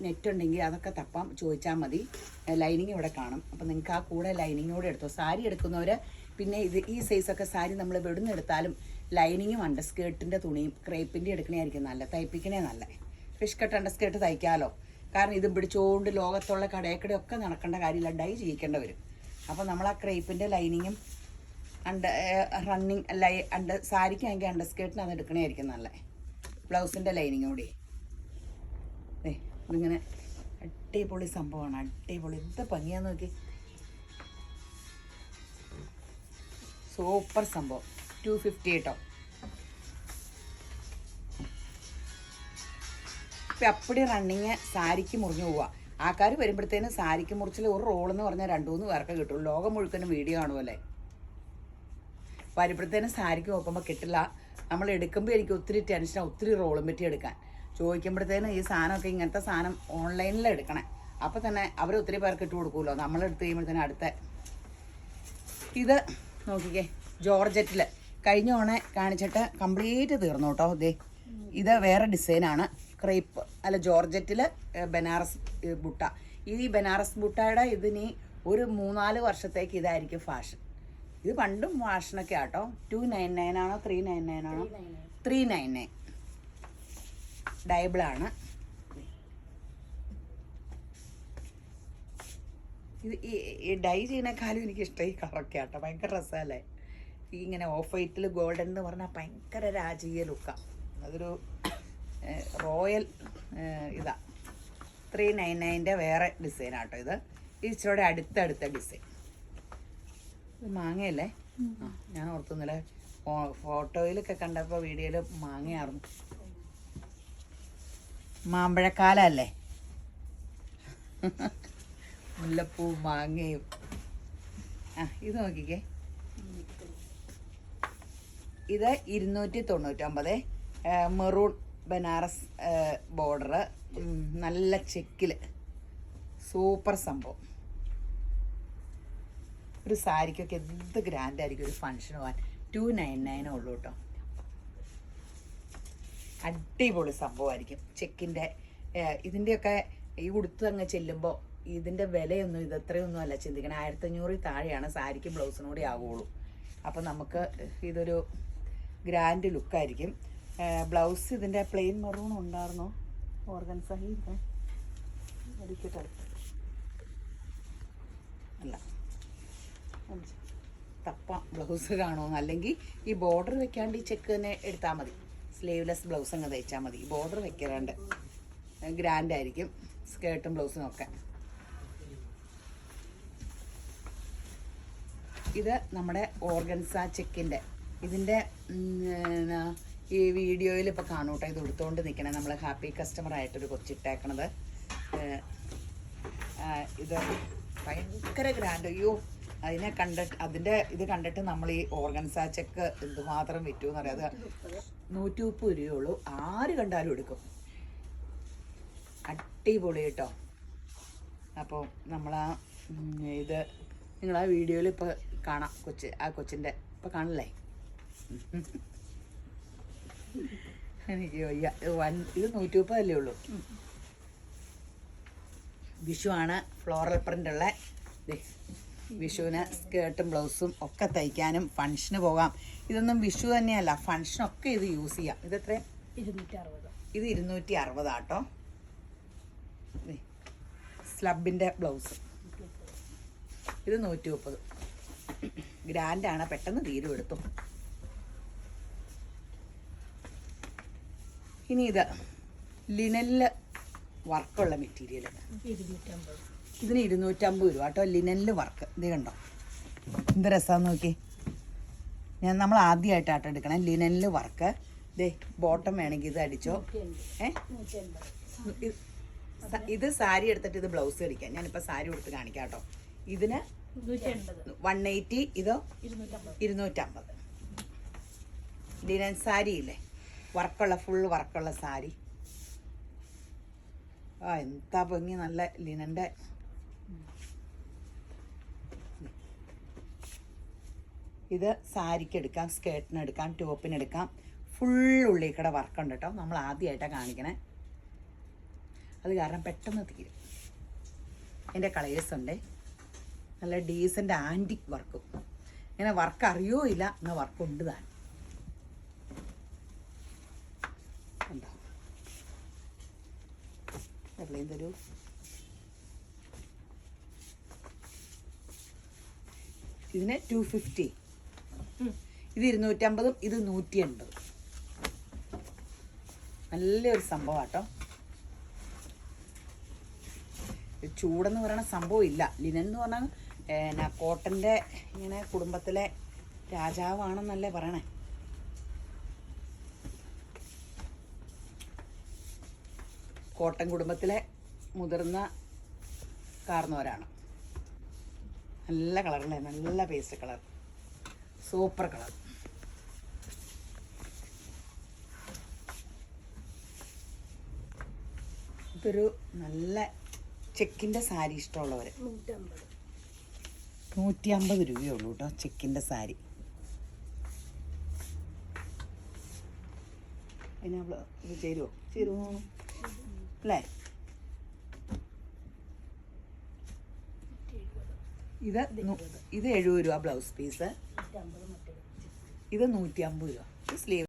Net ഉണ്ടെങ്കിൽ അതൊക്കെ തപ്പാം, ചോദിച്ചാൽ മതി. ലൈനിങ് ഇവിടെ കാണും. അപ്പോൾ നിങ്ങൾക്ക് ആ കൂടെ ലൈനിങ്ങോടെ എടുത്തോ. സാരി എടുക്കുന്നവർ പിന്നെ ഈ സൈസൊക്കെ സാരി നമ്മൾ എവിടുന്ന് എടുത്താലും ലൈനിങ്ങും അണ്ടർ സ്കേർട്ടിൻ്റെ തുണിയും ക്രേപ്പിൻ്റെ എടുക്കണമായിരിക്കും നല്ല, തയ്പ്പിക്കണേ നല്ല. ഫിഷ് കട്ട് അണ്ടർ സ്കേർട്ട് തയ്ക്കാമല്ലോ. കാരണം ഇതും പിടിച്ചുകൊണ്ട് ലോകത്തുള്ള കടയക്കടെ ഒക്കെ നടക്കേണ്ട കാര്യമില്ല, ഡൈ ചെയ്യിക്കേണ്ട വരും. അപ്പോൾ നമ്മൾ ആ ക്രേപ്പിൻ്റെ ലൈനിങ്ങും റണ്ണിങ് സാരിക്കാണെങ്കിൽ അണ്ടർ സ്കേർട്ടിന് അത് എടുക്കണമായിരിക്കും നല്ല. ബ്ലൗസിൻ്റെ ലൈനിങ് കൂടി ഇതിങ്ങനെ അടിപൊളി സംഭവമാണ്, അടിപൊളി. എന്ത് ഭംഗിയാന്ന് നോക്കി, സൂപ്പർ സംഭവം. 250 കേട്ടോ. ഇപ്പം അപ്പടി റണ്ണിങ് സാരിക്ക് മുറിഞ്ഞു പോവുക. ആൾക്കാർ വരുമ്പോഴത്തേന് സാരിക്ക് മുറിച്ചിൽ ഒരു റോളെന്ന് പറഞ്ഞാൽ 2-3 പേർക്ക് കിട്ടുള്ളൂ. ലോകം മുഴുവനും വീഡിയോ കാണുമല്ലേ. വരുമ്പോഴത്തേനും സാരിക്ക് നോക്കുമ്പോൾ കിട്ടില്ല. നമ്മൾ എടുക്കുമ്പോൾ എനിക്ക് ഒത്തിരി ടെൻഷനാണ്, ഒത്തിരി റോളും പറ്റി എടുക്കാൻ. ചോദിക്കുമ്പോഴത്തേനും ഈ സാധനമൊക്കെ ഇങ്ങനത്തെ സാധനം ഓൺലൈനിൽ എടുക്കണേ. അപ്പോൾ തന്നെ അവർ ഒത്തിരി പേർക്ക് ഇട്ട് കൊടുക്കുമല്ലോ. നമ്മളെടുത്ത് കഴിയുമ്പോഴത്തേനും അടുത്ത ഇത് നോക്കിക്കേ, ജോർജറ്റിൽ കഴിഞ്ഞ ഓണെ കാണിച്ചിട്ട് കംപ്ലീറ്റ് തീർന്നു കേട്ടോ. ഇത് വേറെ ഡിസൈനാണ്. ക്രേപ്പ് അല്ല, ജോർജറ്റിൽ ബനാറസ് ബുട്ട. ഈ ബനാറസ് ബുട്ടയുടെ ഇതിനി ഒരു 3-4 വർഷത്തേക്ക് ഇതായിരിക്കും ഫാഷൻ. ഇത് പണ്ടും ഫാഷനൊക്കെ ആട്ടോ. 299 ആണോ 399 ആണോ? 399 ഡയബിളാണ്. ഇത് ഈ ഡൈ ചെയ്യുന്നേക്കാളും എനിക്കിഷ്ടം ഈ കളറൊക്കെ ആട്ടോ. ഭയങ്കര രസമല്ലേ ഈ ഇങ്ങനെ ഓഫ് വൈറ്റിൽ ഗോൾഡൻ എന്ന് പറഞ്ഞാൽ ഭയങ്കര രാജകീയ ലുക്കാണ്. അതൊരു റോയൽ ഇതാ. 399 വേറെ ഡിസൈനാട്ടോ. ഇത് ഇച്ചിരി അടുത്ത ഡിസൈൻ. ഇത് മാങ്ങയല്ലേ? ആ, ഞാൻ ഓർത്തുന്നില്ല, ഫോട്ടോയിലൊക്കെ കണ്ടപ്പോൾ വീഡിയോയിൽ മാങ്ങയായിരുന്നു. മാമ്പഴക്കാലല്ലേ, മുല്ലപ്പൂ മാങ്ങയും. ആ, ഇത് നോക്കിക്കേ, ഇത് 299. മെറൂൺ ബനാറസ് ബോർഡർ, നല്ല ചെക്കിൽ, സൂപ്പർ സംഭവം. ഒരു സാരിക്കൊക്കെ എന്ത് ഗ്രാൻഡായിരിക്കും ഒരു ഫങ്ഷൻ പോകാൻ. 299 ഉള്ളൂ കേട്ടോ. അടിപൊളി സംഭവമായിരിക്കും. ചെക്കിൻ്റെ ഇതിൻ്റെയൊക്കെ ഈ ഉടുത്ത് അങ്ങ് ചെല്ലുമ്പോൾ ഇതിൻ്റെ വിലയൊന്നും ഇതത്രയൊന്നും അല്ല ചിന്തിക്കണം. 1500 താഴെയാണ് സാരിക്ക് ബ്ലൗസിനും കൂടി ആവുകയുള്ളൂ. അപ്പോൾ നമുക്ക് ഇതൊരു ഗ്രാൻഡ് ലുക്കായിരിക്കും. ബ്ലൗസ് ഇതിൻ്റെ പ്ലെയിൻ മെറൂൺ ഉണ്ടായിരുന്നോ? ഓർഗൻസ അടിക്കട്ടെ അല്ല, തപ്പ ബ്ലൗസ് കാണുമോ? അല്ലെങ്കിൽ ഈ ബോർഡർ വെക്കാണ്ട് ഈ ചെക്ക് തന്നെ എടുത്താൽ മതി. സ്ലീവ്ലെസ് ബ്ലൗസ് അങ്ങ് തയ്ച്ചാൽ മതി. ഈ ബോർഡർ വെക്കാണ്ട് ഗ്രാൻഡായിരിക്കും സ്കേർട്ടും ബ്ലൗസും ഒക്കെ. ഇത് നമ്മുടെ ഓർഗൻസ ചെക്കിൻ്റെ ഇതിൻ്റെ ഈ വീഡിയോയിൽ ഇപ്പോൾ കാണൂട്ടോ. ഇത് എടുത്തുകൊണ്ട് നിൽക്കണേ നമ്മൾ ഹാപ്പി കസ്റ്റമറായിട്ടൊരു കൊച്ചിട്ടേക്കണത്. ഇത് ഭയങ്കര ഗ്രാൻഡ്. അയ്യോ, അതിൻ്റെ ഇത് കണ്ടിട്ട് നമ്മൾ ഈ ഓർഗൻസ ചെക്ക് എന്തുമാത്രം വിറ്റു എന്നറിയാം. അത് 130 രൂപയുള്ളൂ. ആര് കണ്ടാലും എടുക്കും. അടിപൊളി കേട്ടോ. അപ്പോൾ നമ്മളാ ഇത് നിങ്ങളാ വീഡിയോയിൽ ഇപ്പോൾ കാണാം. ആ കൊച്ചിൻ്റെ ഇപ്പോൾ കാണില്ലേ? എനിക്ക് ഇത് 130 അല്ലേ ഉള്ളൂ. വിഷുവാണ്. ഫ്ലോറൽ പ്രിൻ്റുള്ള വിഷുവിന് സ്കേർട്ടും ബ്ലൗസും ഒക്കെ തയ്ക്കാനും ഫങ്ഷന് പോകാം. ഇതൊന്നും വിഷു തന്നെയല്ല, ഫങ്ഷനൊക്കെ ഇത് യൂസ് ചെയ്യാം. ഇതെത്ര? 260. ഇത് 260 ആട്ടോ. സ്ലബിൻ്റെ ബ്ലൗസ് ഇത് 130. ഗ്രാൻഡാണ്, പെട്ടെന്ന് തീരും, എടുത്തു. ഇനി ഇത് ലിനനിൽ വർക്കുള്ള മെറ്റീരിയൽ. ഇതിന് 250 രൂപ കേട്ടോ. ലിനനിൽ വർക്ക്. ഇത് കണ്ടോ എന്ത് രസമാണെന്ന് നോക്കി. നമ്മൾ ആദ്യമായിട്ടാട്ടോ എടുക്കണം. ലിനനിൽ വർക്ക്. ദേ ബോട്ടം വേണമെങ്കിൽ ഇത് അടിച്ചോ. ഇത് സാരി എടുത്തിട്ട് ഇത് ബ്ലൗസ് അടിക്കാം. ഞാനിപ്പോൾ സാരി കൊടുത്ത് കാണിക്കാം കേട്ടോ. ഇതിന് 180. ഇതോ 250. ലിനൻ സാരി ഇല്ലേ, വർക്കുള്ള ഫുൾ വർക്കുള്ള സാരി. ആ എന്താ ഭംഗി, നല്ല ലിനൻ്റെ. ഇത് സാരിക്ക് എടുക്കാം, സ്കേർട്ടിന് എടുക്കാം, ടോപ്പിന് എടുക്കാം. ഫുൾ ഉള്ളിക്കട വർക്കുണ്ട് കേട്ടോ. നമ്മൾ ആദ്യമായിട്ടാണ് കാണിക്കണേ. അത് കാരണം പെട്ടെന്ന് തീരും. എൻ്റെ കളേഴ്സ് ഉണ്ട്, നല്ല ഡീസൻ്റ് ആൻറ്റിക് വർക്കും. ഇങ്ങനെ വർക്ക് അറിയോ ഇല്ല എന്നാൽ വർക്കുണ്ട് താൻ. ഉണ്ടോ എവിടെയും തരൂ. ഇതിന് 250, ഇത് 250, ഇത് 180. നല്ലൊരു സംഭവം കേട്ടോ. ചൂടെന്ന് പറയുന്ന സംഭവം ഇല്ല. ലിനൻ എന്ന് പറഞ്ഞാൽ കോട്ടൻ്റെ ഇങ്ങനെ കുടുംബത്തിലെ രാജാവാണെന്നല്ലേ പറയണേ. കോട്ടൻ കുടുംബത്തിലെ മുതിർന്ന കാർന്നവരാണ്. നല്ല കളറല്ലേ, നല്ല പേസ്റ്റ് കളർ, സൂപ്പർ കളർ. ഇതൊരു നല്ല ചെക്കിൻ്റെ സാരി ഇഷ്ടമുള്ളവർ 150 രൂപയേ ഉള്ളൂ കേട്ടോ ചെക്കിൻ്റെ സാരി. അതിന് ഇത് ചേരുമോ അല്ലേ? ഇത് 70 രൂപ ബ്ലൗസ് പീസ്, ഇത് 150 രൂപ സ്ലീവ്.